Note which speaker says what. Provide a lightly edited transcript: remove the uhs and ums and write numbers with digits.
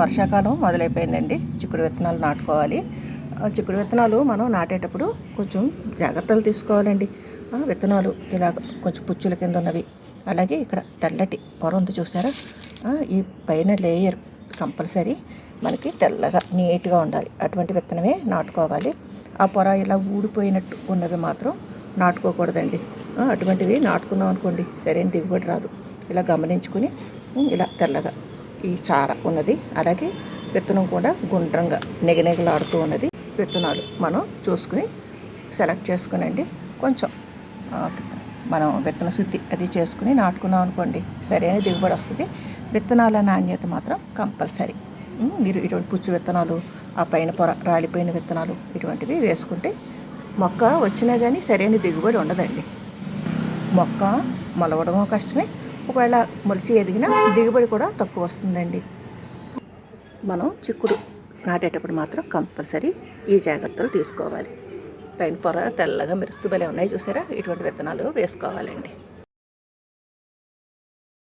Speaker 1: వర్షాకాలం మొదలైపోయిందండి. చిక్కుడు విత్తనాలు నాటుకోవాలి. చిక్కుడు విత్తనాలు మనం నాటేటప్పుడు కొంచెం జాగ్రత్తలు తీసుకోవాలండి. విత్తనాలు ఇలాగ కొంచెం పుచ్చుల కింద ఉన్నవి, అలాగే ఇక్కడ తెల్లటి పొర ఉంది చూసారా, ఈ పైన లేయర్ కంపల్సరీ మనకి తెల్లగా నీట్గా ఉండాలి. అటువంటి విత్తనమే నాటుకోవాలి. ఆ పొర ఇలా ఊడిపోయినట్టు ఉన్నవి మాత్రం నాటుకోకూడదండి. అటువంటివి నాటుకున్నాం అనుకోండి సరైన దిగుబడి రాదు. ఇలా గమనించుకుని ఇలా తెల్లగా ఈ చార ఉన్నది, అలాగే విత్తనం కూడా గుండ్రంగా నెగనెగలాడుతూ ఉన్నది విత్తనాలు మనం చూసుకుని సెలెక్ట్ చేసుకునండి. కొంచెం మనం విత్తన శుద్ధి అది చేసుకుని నాటుకున్నాం అనుకోండి సరైన దిగుబడి వస్తుంది. విత్తనాల నాణ్యత మాత్రం కంపల్సరీ. మీరు ఇటువంటి పుచ్చు విత్తనాలు, ఆ పైన పొర రాలిపోయిన విత్తనాలు ఇటువంటివి వేసుకుంటే మొక్క వచ్చినా కానీ సరైన దిగుబడి ఉండదండి. మొక్క మొలవడమో కష్టమే, ఒకవేళ మొలిచి ఎదిగినా దిగుబడి కూడా తక్కువ వస్తుందండి. మనం చిక్కుడు నాటేటప్పుడు మాత్రం కంపల్సరీ ఈ జాగ్రత్తలు తీసుకోవాలి. పైన పొర తెల్లగా మెరుస్తూ భలే ఉన్నాయి చూసారా, ఇటువంటి విత్తనాలు వేసుకోవాలండి.